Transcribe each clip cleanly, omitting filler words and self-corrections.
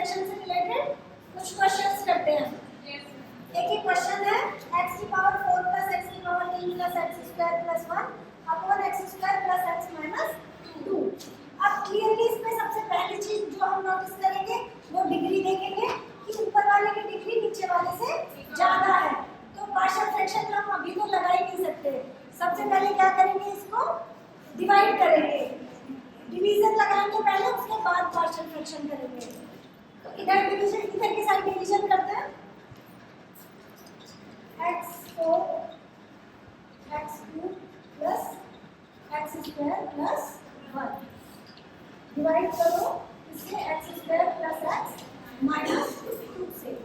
Fraction से related कुछ questions करते हैं। एक ही क्वेश्चन है x की पावर 4 प्लस x की power 3 plus x square plus 1 upon x square plus x minus 2। अब क्लियरली इसमें सबसे पहली चीज जो हम नोटिस करेंगे वो डिग्री देखेंगे कि ऊपर वाले की डिग्री नीचे वाले से ज्यादा है। तो पार्शियल फ्रैक्शन हम अभी तो लगा ही नहीं सकते। सबसे पहले क्या करेंगे, इसको डिवाइड करेंगे, डिवीजन लगाएंगे पहले, उसके बाद पार्शियल फ्रैक्शन करेंगे। तो इधर डिवीजन, इधर की साइड डिवीजन करते हैं। x4 x2 plus x square plus 1 divide करो इससे x square plus x minus 2 से।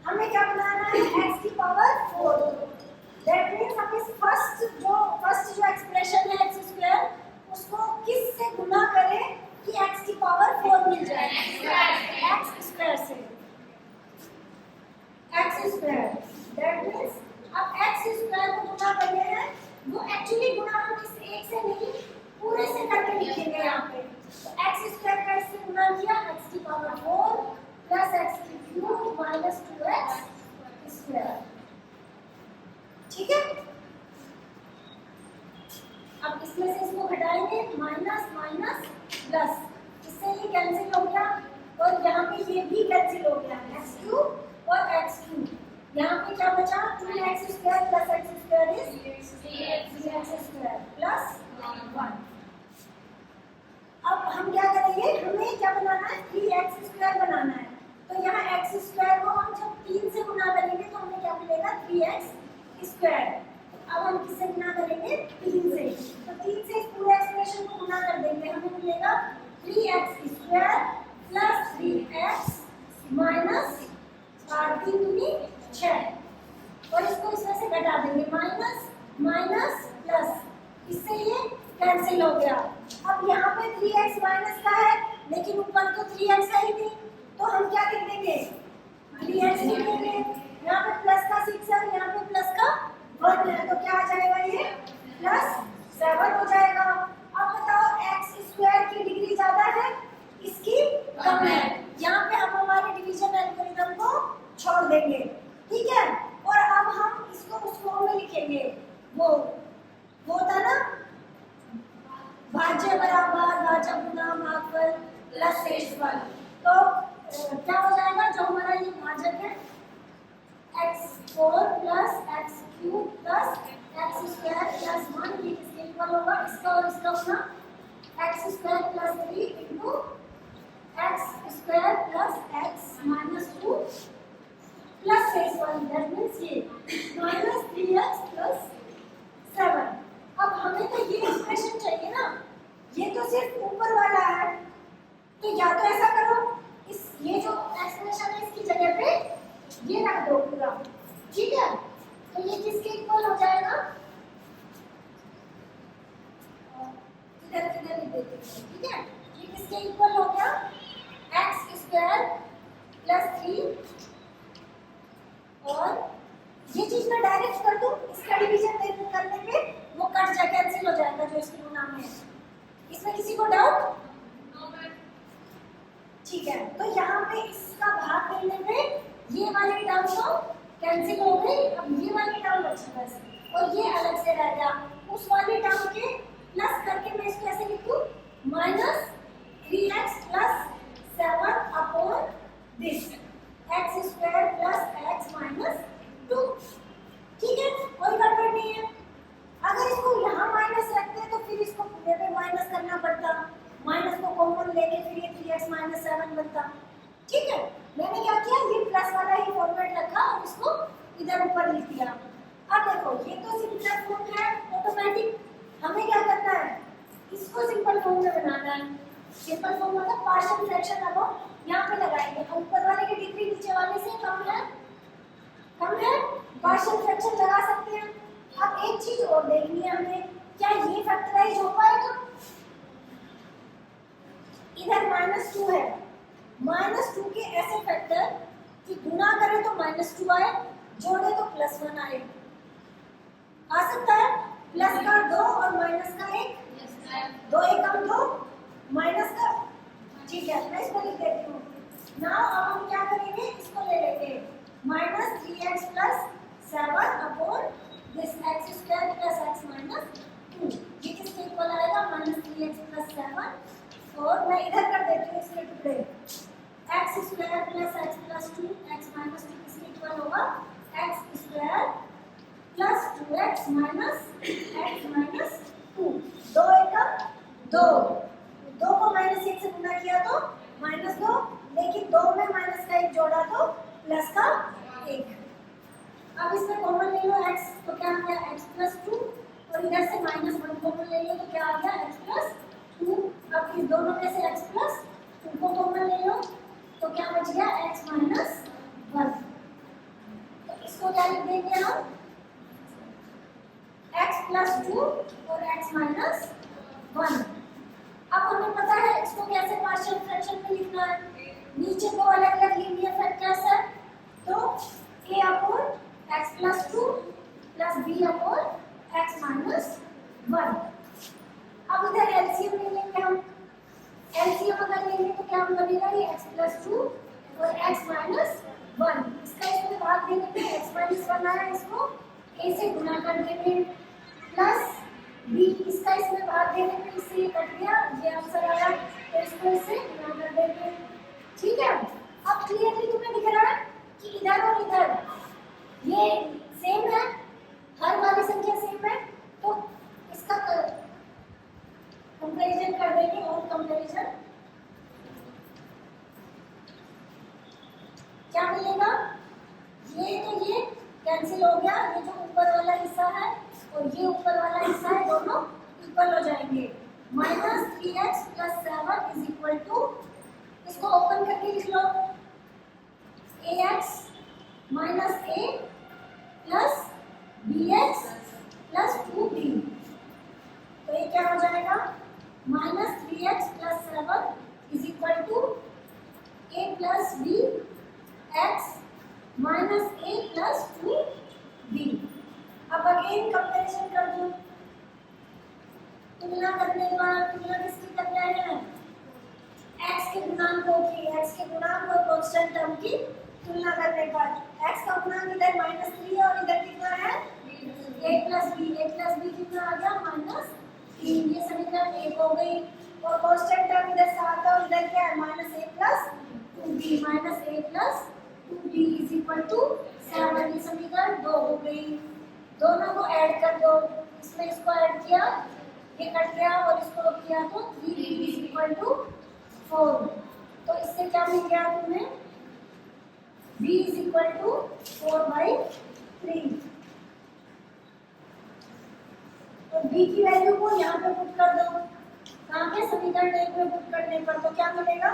हमें क्या बनाना है, x की पावर 4। दैट मींस हम इस फर्स्ट जो एक्सप्रेशन है x स्क्वायर, उसको किस से गुना करें कि x की पावर 4 मिल जाए, x स्क्वायर से। x स्क्वायर दैट मींस अब x स्क्वायर को गुना कर रहे हैं, वो एक्चुअली गुना हम इस एक से नहीं पूरे से करके लिखेंगे यहाँ पे। तो x स्क्वायर का इससे गुना किया, x की पावर 4 प्लस x की क्यूब माइनस 2x स्क्वायर। ठीक है, अब इसमें से इसको घटाएंगे, माइनस माइनस प्लस, इससे ये कैंसिल हो गया और यहाँ पे ये भी कैंसिल हो गया, x क्यूब और x क्यूब। यहाँ पे क्या बचा, 2x square plus x square is 3x square plus 1। अब हम क्या करेंगे, हमें क्या बनाना है, 3x स्क्वायर बनाना है। तो यहाँ x स्क्वायर को हम जब 3 से गुना करेंगे तो हमें क्या मिलेगा, 3x स्क्वायर। अब हम किससे गुना करेंगे, 3 से। तो 3 से इस पूरे एक्सप्रेशन को गुना कर देंगे, हमें मिलेगा 3x square plus 3x minus 3 दूनी 6 और इसको इसमें से घटा देंगे, माइनस माइनस प्लस, इससे ये कैंसिल हो गया। अब यहाँ पे 3x माइनस का है लेकिन ऊपर तो 3x है ही नहीं, तो हम क्या लिख देंगे, 3x लिख देंगे। यहाँ पे प्लस का 6 है, यहाँ पे प्लस का 1 है, तो क्या आ जाएगा, ये प्लस 7 हो जाएगा। अब बताओ x स्क्वायर की डिग्री ज्यादा है, इसकी कम है। यहाँ पे हम हमारे डिवीजन एल्गोरिथम को छोड़ देंगे, ठीक है। और अब हम इसको उस फॉर्म में लिखेंगे, वो था ना, भाज्य बराबर भाजक गुना भागफल प्लस शेषफल। तो क्या हो जाएगा, जो हमारा ये भाजक है x4 plus x cube plus x square plus 1, ये किसके इक्वल होगा, इसका और इसका होना, x square plus 3 into x square plus x minus 2 plus शेषफल, दैट मींस ये माइनस 3x प्लस 7। अब हमें तो ये एक्सप्रेशन चाहिए ना, ये तो सिर्फ ऊपर वाला है, तो या तो ऐसा करो, इस ये जो एक्सप्रेशन है इसकी जगह पे ये रख दो पूरा, ठीक है। तो ये किसके इक्वल हो जाएगा, इधर किधर लिख देते हैं, ठीक है। ये किसके इक्वल हो गया, x स्क्वायर प्लस 3, और ये चीज मैं डायरेक्ट कर दूं, इसका डिवीजन करने पे वो कट जा कैंसिल हो जाएगा जो इसके गुना में है। इसमें किसी को डाउट, ठीक है। तो यहाँ पे इसका भाग करने पे ये वाली टर्म तो कैंसिल हो गई, अब ये वाली टर्म बची बस, और ये अलग से रह गया। उस वाली टर्म के प्लस करके मैं इसको ऐसे लिखूं, minus 3x plus 7 upon this x square plus x minus 2, ठीक है, कोई गड़बड़ नहीं है। अगर इसको यहाँ माइनस रखते हैं तो फिर इसको पूरे पे माइनस करना पड़ता, माइनस को कॉमन लेके फिर ये 3x माइनस 7 बनता, ठीक है। मैंने क्या किया, ये प्लस वाला ही फॉर्मेट रखा और इसको इधर ऊपर लिख दिया। अब देखो ये तो सिंपल फॉर्म है ऑटोमेटिक, हमें क्या करना है, इसको सिंपल फॉर्म में बनाना है। सिंपल फॉर्म मतलब पार्शियल फ्रैक्शन अब हम यहाँ पे लगाएंगे, ऊपर वाले की डिग्री नीचे वाले से कम है, पार्शियल फ्रैक्शन लगा सकते हैं। अब एक चीज और देखनी है हमें, क्या ये फैक्टराइज हो पाएगा, इधर -2 है, -2 के ऐसे फैक्टर कि गुना करें तो -2 आए, जोड़े तो +1 आए, आ सकता है। प्लस का 2 और माइनस का 1, 2 एकम 2 माइनस का, ठीक है, मैं इसको लिख देती हूँ नाउ अब हम क्या करेंगे, इसको ले लेंगे minus 3x plus 7 upon this x square plus x minus 2। ये किसके इक्वल आएगा, माइनस 3x प्लस 7। और मैं इधर कर देती हूँ इसके टुकड़े, x square plus x plus 2 x minus 2 किसके इक्वल होगा, x square plus 2x minus x minus 2। 2 एकम 2, 2 को माइनस 1 से गुना किया तो माइनस 2, लेकिन 2 में माइनस का 1 जोड़ा तो प्लस का 1। अब इसमें कॉमन ले लो x, तो क्या आ गया x प्लस 2, और इधर से माइनस 1 कॉमन ले लो तो क्या आ गया x प्लस 2। अब इस दोनों में से x प्लस 2 को कॉमन ले लो तो क्या बच गया x माइनस 1। तो इसको क्या लिख देंगे हम, x प्लस 2 और x माइनस 1। अब हमें पता है इसको कैसे पार्शियल फ्रैक्शन में लिखना है। नीचे दो अलग अलग लीनियर फैक्टर्स है, तो a upon x plus 2 plus b upon x minus 1। अब इधर एलसीएम ले लेंगे हम। एलसीएम अगर लेंगे तो क्या बनेगा, ये x प्लस 2 और x माइनस 1। इसका इसमें भाग देने पे x माइनस 1 आया, इसको a से गुना कर देंगे प्लस b, इसका इसमें भाग देने पे इससे ये कट गया, ये आंसर आया, तो इसको इससे गुना कर देंगे। ठीक है, अब क्लियरली तुम्हें दिख रहा है कि इधर और इधर ये सेम है, हर वाली संख्या सेम है, तो इसका कंपैरिजन कर देंगे। और कंपैरिजन क्या मिलेगा, ये तो ये कैंसिल हो गया, ये जो ऊपर वाला हिस्सा है और ये ऊपर वाला हिस्सा है, दोनों इक्वल हो जाएंगे। Minus 3x plus 7 is equal to, इसको ओपन करके लिख लो, ax minus a plus bx plus 2b। तो ये क्या हो जाएगा, minus 3x plus 7 is equal to a plus b x minus a plus 2b। अब अगेन कंपैरिजन कर दो, तुलना करने के बाद तुलना किसकी कर रहे हैं, x के गुणांकों की, x के गुणांक और कांस्टेंट टर्म की तुलना करने पर x का गुणांक इधर माइनस 3 है और इधर कितना है a प्लस b कितना आ गया माइनस 3। ये समीकरण 1 हो गई। और कांस्टेंट टर्म इधर 7 है और इधर क्या है minus a plus 2b, minus a plus 2b is equal to 7। ये समीकरण 2 हो गई। दोनों को ऐड कर दो, इसमें इसको ऐड किया, ये कट गया और इसको किया तो 3b इज इक्वल टू 4। तो इससे क्या मिल गया तुम्हें, b इज इक्वल टू 4/3। तो b की वैल्यू को यहाँ पे पुट कर दो, कहाँ पे, समीकरण 1 में पुट करने पर तो क्या मिलेगा,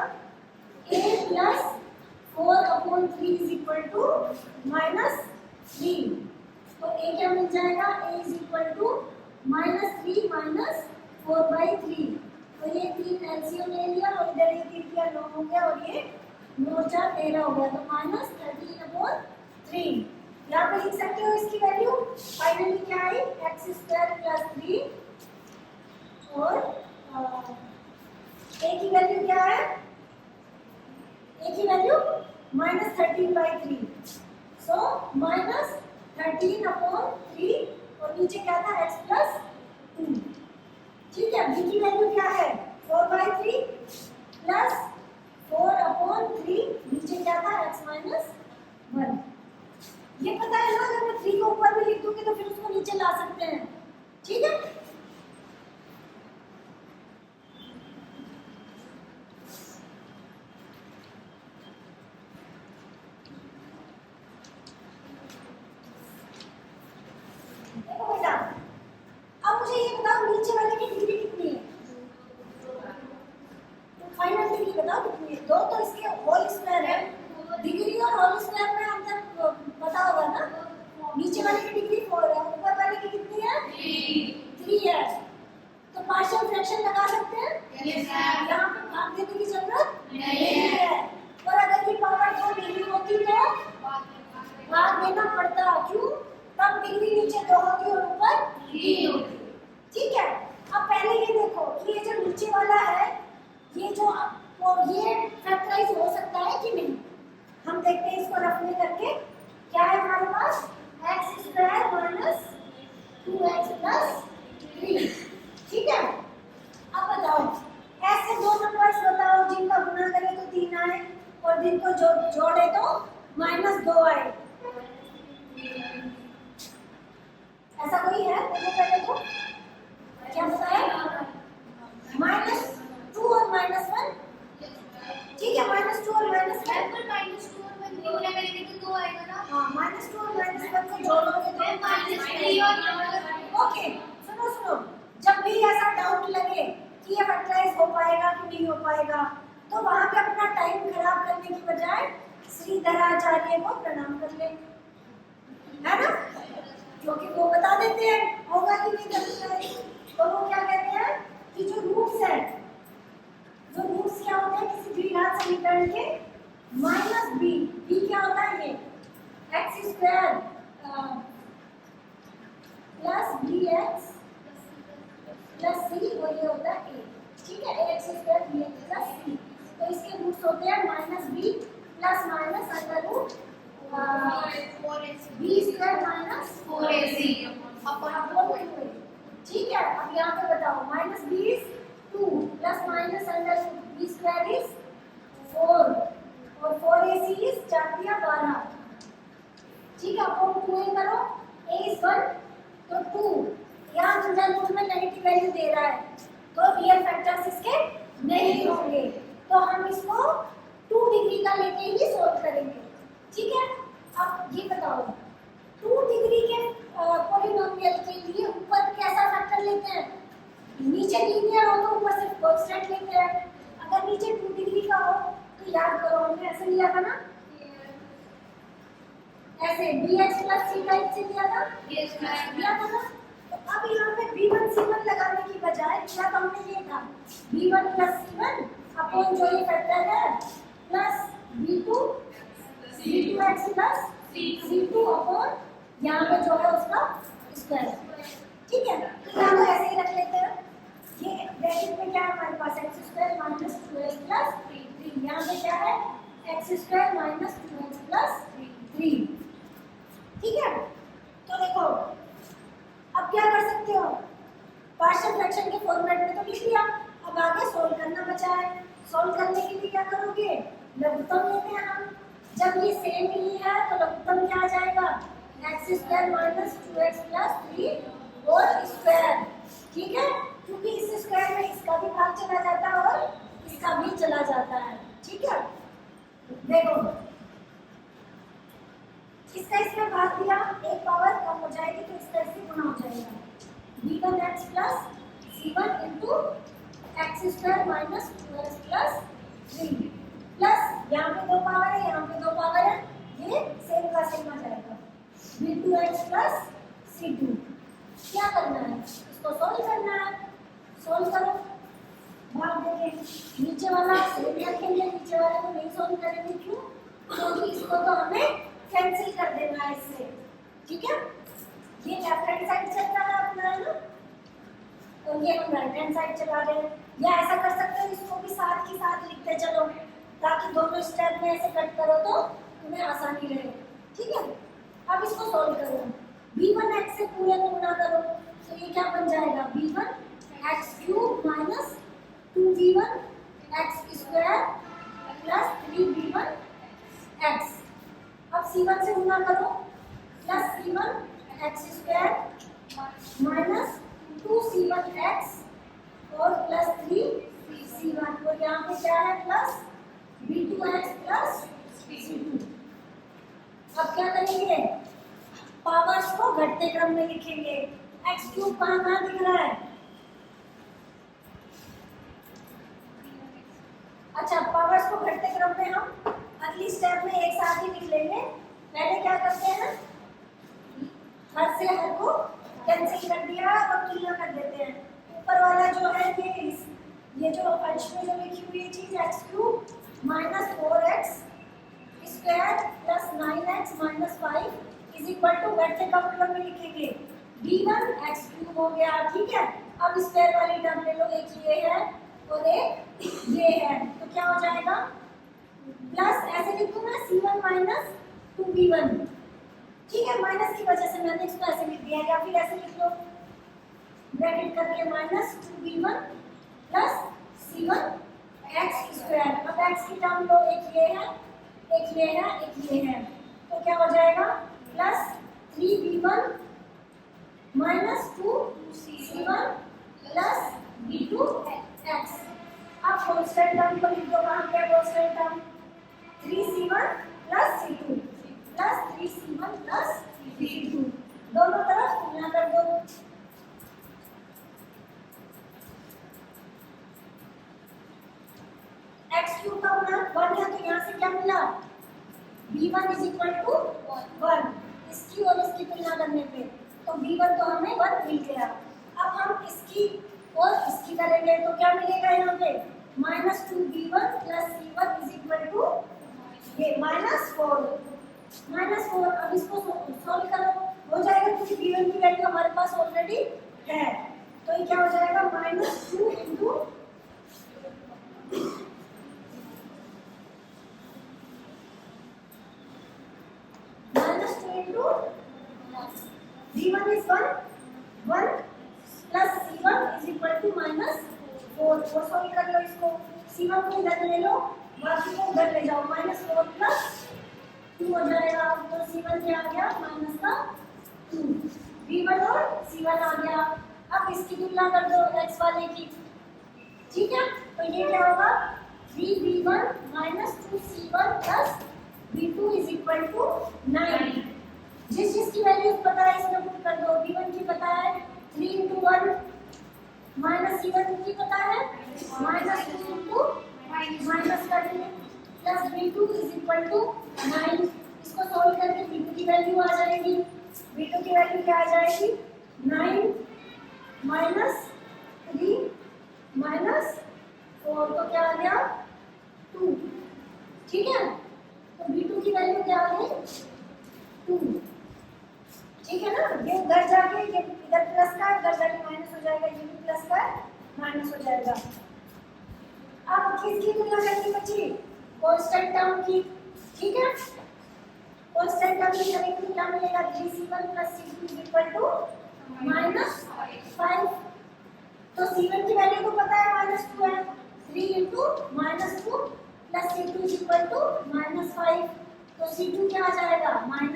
a plus 4/3 is equal to minus 3। तो a क्या मिल जाएगा, a is equal to minus 3 minus 4/3। तो ये 3 एलसीएम ले लिया और इधर ये 3 किया 9 हो गया और ये 9 4 13 हो गया, तो माइनस 13/3। यहाँ पे लिख सकते हो इसकी वैल्यू। फाइनली क्या आई, एक्स स्क्वायर प्लस 3 और a की वैल्यू क्या है, a की वैल्यू माइनस 13/3। सो माइनस 13/3 और नीचे क्या था x प्लस 2। ठीक है, b की वैल्यू क्या है 4/3 प्लस 4/3, नीचे क्या था x माइनस 1। ये पता है ना, अगर मैं 3 को ऊपर भी लिख दूंगी तो फिर उसको नीचे ला सकते हैं। ठीक है, देखो बेटा, अब मुझे ये बताओ नीचे वाले की डिग्री कितनी है, तो फाइनल डिग्री बताओ कितनी है। 2 तो इसके होल स्क्वायर है, डिग्री और होल स्क्वायर में अंतर पता होगा ना। नीचे वाले की डिग्री 4 है, ऊपर वाले की कितनी है 3 है। तो पार्शियल फ्रैक्शन लगा सकते हैं, यहाँ पे भाग देने की जरूरत नहीं है। और अगर ये पावर 2 डिग्री होती तो भाग देना पड़ता, क्यों, तब डिग्री नीचे 2 होती और ऊपर 3 होती। ठीक है, अब पहले ये देखो कि ये जो नीचे वाला है, ये जो ये फैक्टराइज हो सकता है कि इनको जोड़े तो -2 आए। ऐसा कोई है? देखो पहले तो क्या बताया, -2 और -1, ठीक है, -2 और -1, -2 और 1 गुणा करेंगे तो 2 आएगा ना। हाँ, -2 और -1 को जोड़ोगे तो -3 और ओके। सुनो, जब भी ऐसा डाउट लगे कि ये फैक्टराइज हो पाएगा कि नहीं हो पाएगा, तो वहां पे अपना टाइम खराब करने की बजाय श्रीधराचार्य को प्रणाम कर ले, है ना, क्योंकि वो बता देते हैं होगा कि नहीं फैक्टराइज। तो वो क्या कहते हैं कि जो रूट्स है, जो रूट्स क्या होते हैं किसी द्विघात समीकरण के, -b क्या होता है, ये x² plus bx plus c, और ये होता है a, ठीक है, ax² bx प्लस c। तो इसके रूट्स होते हैं -b plus minus under root b² minus 4ac upon, ठीक है। अब यहाँ पे बताओ, -b is 2 plus minus under root b² is 4 और 4ac इज 4 या 12, ठीक है। अपॉन 2a करो, a इज 1 तो 2, यहाँ अंदर रूट में नेगेटिव वैल्यू दे रहा है तो रियल फैक्टर्स इसके नहीं होंगे, तो हम इसको 2 डिग्री का लेके ही सोल्व करेंगे, ठीक है। अब ये बताओ, 2 डिग्री के पॉलिनोमियल के लिए ऊपर कैसा फैक्टर लेते हैं, नीचे लीनियर हो तो ऊपर सिर्फ कांस्टेंट लेते हैं, अगर नीचे 2 डिग्री का हो तो याद करो हमने ऐसे लिया था ना, ऐसे bx प्लस c टाइप से लिया था, लिया था ना। तो अब यहाँ पे b1 c1 लगाने की बजाय क्या तो हमने ये था b1 प्लस c1 अपॉन जो ये फैक्टर है plus b2x plus c2 upon यहाँ पे जो है उसका स्क्वायर, ठीक है। तो यहाँ को ऐसे ही रख लेते हैं, ये ब्रैकेट में क्या है हमारे पास x² माइनस 2x प्लस 3, यहाँ पे क्या है x² माइनस 2x प्लस 3, ठीक है। तो देखो अब क्या कर सकते हो, पार्शियल फ्रैक्शन के फॉर्मेट में तो लिख लिया, अब आगे सोल्व करना बचा है। सोल्व करने के लिए क्या करोगे, लघुत्तम लेते हैं हम, जब ये सेम ही है तो लघुत्तम क्या आ जाएगा, x² माइनस 2x प्लस 3 और स्क्वायर, ठीक है, क्योंकि इस स्क्वायर में इसका भी भाग चला जाता है और इसका भी चला जाता है, ठीक है। देखो इसका इसमें भाग दिया, एक पावर कम हो जाएगी तो इसका इससे गुना हो जाएगा, b1x plus c1 into x² minus 2x plus 3 plus यहाँ पे 2 पावर है, यहाँ पे 2 पावर है, ये सेम का सेम आ जाएगा b2x प्लस c2। क्या करना है, इसको सोल्व करना है, सोल्व करो, भाग देंगे, नीचे वाला सेम रखेंगे, नीचे वाले को नहीं सोल्व करेंगे, क्यों, क्योंकि इसको तो हमें कैंसिल कर देना है इससे, ठीक है। ये लेफ्ट हैंड साइड चल रहा है अपना, है ना, और ये हम राइट हैंड साइड चला रहे हैं, या ऐसा कर सकते हो इसको भी साथ ही साथ लिखते चलो, ताकि दोनों स्टेप में ऐसे कट करो तो तुम्हें आसानी रहे, ठीक है। अब इसको सोल्व करो, b1x से पूरे को गुना करो तो ये क्या बन जाएगा, b1x³ minus 2b1x² plus 3b1x। अब c1 से गुना करो, प्लस c1x² माइनस 2c1x और प्लस 3c1, और यहाँ पे क्या है प्लस b2x प्लस c2। अब क्या करेंगे, पावर्स को घटते क्रम में लिखेंगे, x³ कहाँ दिख रहा है, अच्छा पावर्स को घटते क्रम में हम अगली स्टेप में एक साथ ही लिख लेंगे। पहले क्या करते हैं, हर से हर को कैंसिल कर दिया और क्लियर कर देते हैं, ऊपर वाला जो है ये जो अंश में जो लिखी हुई चीज x³ minus 4x square plus 9x minus 5 is equal to घटते क्रम में लिखेंगे b1x³ हो गया, ठीक है। अब स्क्वायर वाली टर्म ले लो, एक ये है और एक ये है, तो क्या हो जाएगा, प्लस ऐसे लिखूं मैं c1 माइनस 2b1, ठीक है, माइनस की वजह से मैंने इसको ऐसे लिख दिया, या फिर ऐसे लिख लो ब्रैकेट करके minus 2b1 plus c1 x²। अब x की टर्म लो, एक ये है ये है एक ये है, तो क्या हो जाएगा plus 3v1 minus 2c1 plus v2 x। अब कांस्टेंट टर्म को लिख दो, कहाँ पे constant term 3c1 plus c2 plus 3c1 plus c2, दोनों तरफ तुलना कर दो। x क्यूब का गुणा 1 है, तो यहाँ से क्या मिला v1 इज इक्वल टू 1, इसकी और इसकी तुलना करने पे तो v1 तो हमें 1 मिल गया। अब हम इसकी और इसकी करेंगे तो क्या मिलेगा यहाँ पे -2v1 plus c1 is equal to ये -4। अब इसको सॉल्व करो, हो जाएगा क्योंकि v1 की वैल्यू हमारे पास ऑलरेडी है, तो ये क्या हो जाएगा -2 into v1 is 1 plus c1 is equal to -4। वो सॉल्व कर लो इसको, c1 को इधर ले लो, बाकी को उधर ले जाओ, -4 प्लस 2 हो जाएगा, तो c1 क्या आ गया -2, v1 और c1 आ गया। अब इसकी तुलना कर दो x वाले की, ठीक है, तो ये क्या होगा 3v1 -2c1 plus v2 is equal to 9। जिसकी वैल्यू पता है इसमें पुट कर दो, v1 की पता है 3 into 1 माइनस c1 की पता है -2 into माइनस करके plus v2 is equal to 9। इसको सॉल्व करके v2 की वैल्यू आ जाएगी, v2 की वैल्यू क्या आ जाएगी 9 माइनस 3 माइनस 4, तो क्या आ गया 2, ठीक है, तो v2 की वैल्यू क्या आ गई 2, ठीक है ना। ये उधर जाके ये इधर प्लस का इधर जाके माइनस हो जाएगा, ये भी प्लस का माइनस हो जाएगा। अब किसकी तुलना करनी बची कांस्टेंट टर्म की, ठीक है, कांस्टेंट टर्म की करेंगे तो क्या मिलेगा 3c1 plus c2 is equal to -5। तो c1 की वैल्यू को पता है -2 है, 3 into -2 plus c2 is equal to -5, तो c2 क्या आ जाएगा -5